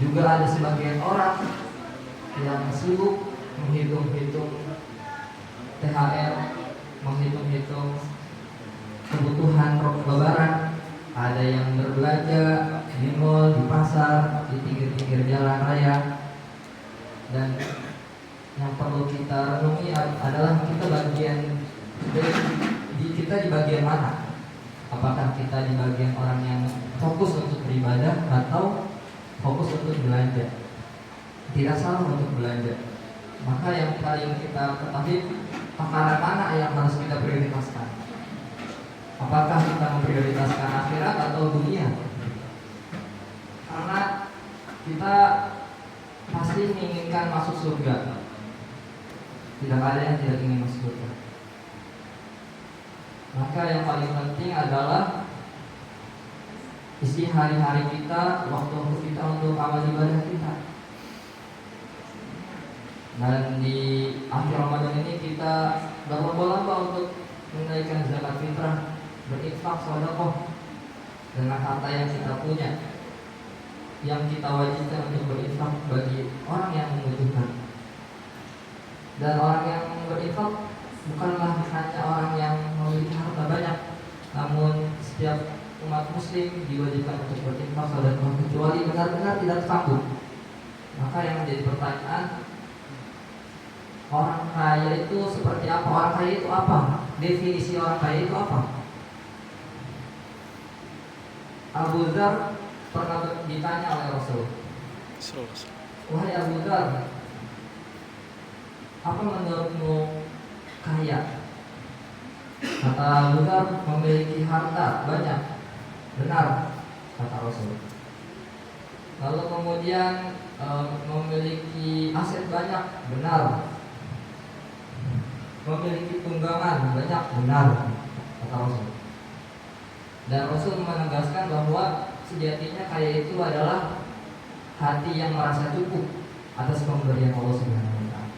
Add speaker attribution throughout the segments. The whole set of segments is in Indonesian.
Speaker 1: Juga ada sebagian orang yang sibuk menghitung-hitung THR, menghitung-hitung kebutuhan lebaran. Ada yang berbelanja di mall, di pasar, di pinggir-pinggir jalan raya. Dan yang perlu kita renungi adalah kita di bagian mana? Apakah kita di bagian orang yang fokus untuk beribadah atau fokus untuk belanja? Tidak salah untuk belanja. Maka yang paling kita ketahui, perkara mana yang harus kita prioritaskan? Apakah kita memprioritaskan akhirat atau dunia? Karena kita pasti menginginkan masuk surga. Tidak ada yang tidak ingin masuk surga. Maka yang paling penting adalah isi hari-hari kita, waktu kita untuk amal ibadah kita. Dan di akhir Ramadan ini kita berlomba-lomba untuk menunaikan zakat fitrah, berinfak sedekah dengan harta yang kita punya, yang kita wajibkan untuk berinfak bagi orang yang membutuhkan. Dan orang yang berinfak bukanlah hanya orang yang memiliki harta banyak, namun setiap umat muslim diwajibkan untuk berinfak sedekah kecuali benar-benar tidak sanggup. Maka yang menjadi pertanyaan, orang kaya itu seperti apa? Orang kaya itu apa? Definisi orang kaya itu apa? Abu Dzar pernah ditanya oleh Rasul, wahai Abu Dzar, apa menurutmu kaya? Kata Abu Dzar, memiliki harta banyak. Benar, kata Rasul. Lalu kemudian memiliki aset banyak. Benar. Memiliki tunggangan banyak. Benar, kata Rasul. Dan Rasul menegaskan bahwa sejatinya kaya itu adalah hati yang merasa cukup atas pemberian Allah Subhanahu wa taala.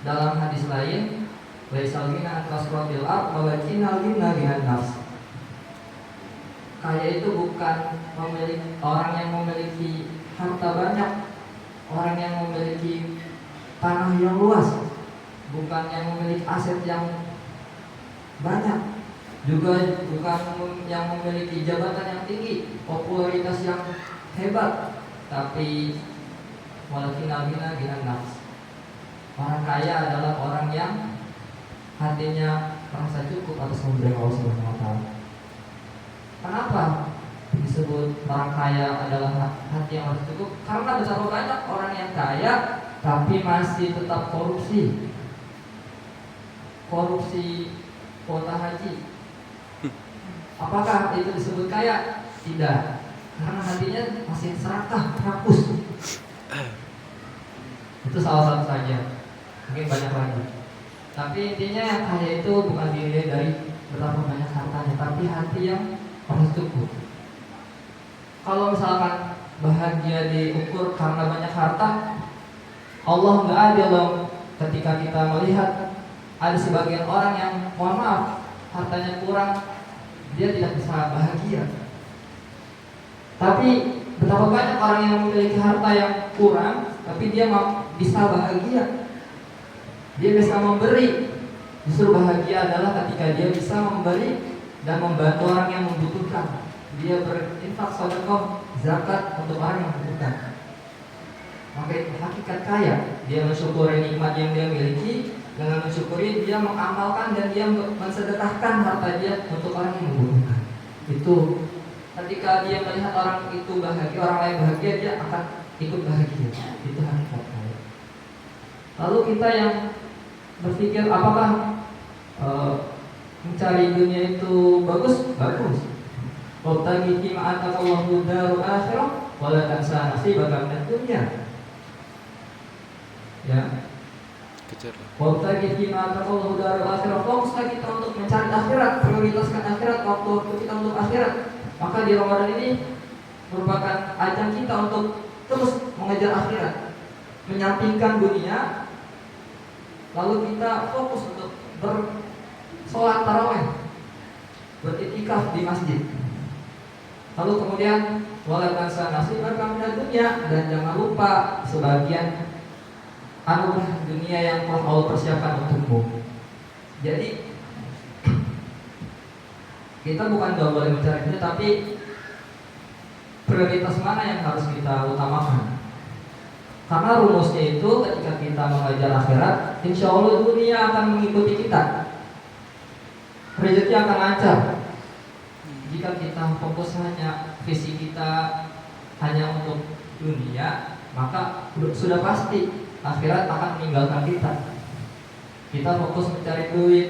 Speaker 1: Dalam hadis lain, laisal ghina an kasratil ard walakinnal ghina ghinan nafs. Kaya itu bukan orang yang memiliki harta banyak, orang yang memiliki tanah yang luas, bukan yang memiliki aset yang banyak, juga bukan yang memiliki jabatan yang tinggi, popularitas yang hebat, tapi walakinnal ghina ghinan nafs. Orang kaya adalah orang yang hatinya merasa cukup atas pemberian Allah Subhanahu wa taala. Kenapa disebut orang kaya adalah hati yang merasa cukup? Karena betapa banyak orang yang kaya tapi masih tetap korupsi. Korupsi kuota haji. Apakah itu disebut kaya? Tidak. Karena hatinya masih serakah, rakus. Itu salah satu saja. Mungkin banyak lagi. Tapi intinya yang kaya itu bukan dilihat dari berapa banyak hartanya, tapi hati yang harus cukup. Kalau misalkan bahagia diukur karena banyak harta, Allah nggak adil dong ketika kita melihat ada sebagian orang yang mohon maaf hartanya kurang, dia tidak bisa bahagia. Tapi betapa banyak orang yang memiliki harta yang kurang, tapi dia bisa bahagia. Dia bisa memberi. Justru bahagia adalah ketika dia bisa memberi dan membantu orang yang membutuhkan. Dia berinfak sedekah, zakat untuk orang yang membutuhkan. Maka itu hakikat kaya. Dia mensyukuri nikmat yang dia miliki. Dengan mensyukuri dia mengamalkan dan dia mensedekahkan harta dia untuk orang yang membutuhkan. Itu ketika dia melihat orang itu bahagia, orang lain bahagia, dia akan ikut bahagia. Itu hakikat kaya. Lalu kita yang berpikir apakah mencari dunia itu bagus? Bagus. Wabtaghi fima ataqallahu darul akhirah wa la tansa nasibaka minad dunya. Ya. Wabtaghi fima ataqallahu darul akhirah. Fokuslah kita untuk mencari akhirat, prioritaskan akhirat, waktu kita untuk akhirat. Maka di Ramadan ini merupakan ajang kita untuk terus mengejar akhirat, menyampingkan dunia. Lalu kita fokus untuk bersolat tarawih, beritikaf di masjid. Lalu kemudian wala tansa nasibaka minad dunia, dan jangan lupa sebagian anugerah dunia yang telah Allah persiapkan untukmu. Jadi kita bukan gak boleh mencari dunia, tapi prioritas mana yang harus kita utamakan. Karena rumusnya itu ketika kita mengajar akhirat, insya Allah dunia akan mengikuti kita, rezeki akan lancar. Jika kita fokus hanya visi kita hanya untuk dunia, maka sudah pasti akhirat akan meninggalkan kita. Kita fokus mencari duit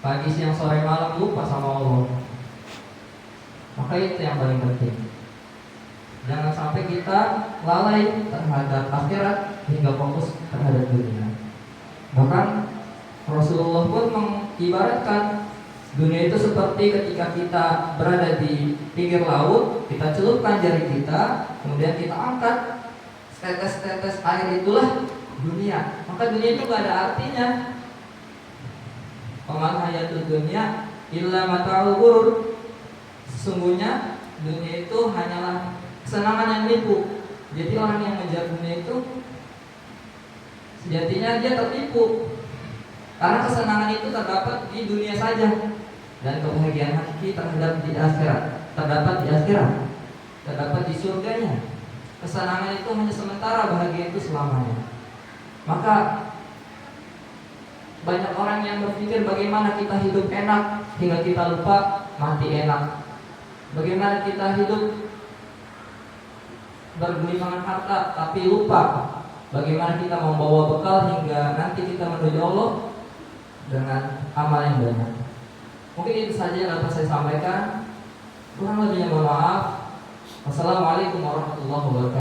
Speaker 1: pagi, siang, sore, malam, lupa sama Allah. Maka itu yang paling penting. Jangan sampai kita lalai terhadap akhirat hingga fokus terhadap dunia. Bahkan Rasulullah pun mengibaratkan dunia itu seperti ketika kita berada di pinggir laut, kita celupkan jari kita, kemudian kita angkat, tetes-tetes air itulah dunia. Maka dunia itu gak ada artinya. Paman hayatud dunia illa mata'ul ghurur. Sesungguhnya dunia itu hanyalah kesenangan yang nipu. Jadi orang yang mengejar dunia itu sejatinya dia tertipu. Karena kesenangan itu terdapat di dunia saja, dan kebahagiaan hakiki terhadap di akhirat, terdapat di akhirat, terdapat di surganya. Kesenangan itu hanya sementara, bahagia itu selamanya. Maka banyak orang yang berpikir bagaimana kita hidup enak hingga kita lupa mati enak. Bagaimana kita hidup bergelimangan harta tapi lupa bagaimana kita membawa bekal hingga nanti kita menuju Allah dengan amal yang banyak. Mungkin itu saja yang dapat saya sampaikan. Kurang lebihnya mohon maaf. Wassalamualaikum warahmatullahi wabarakatuh.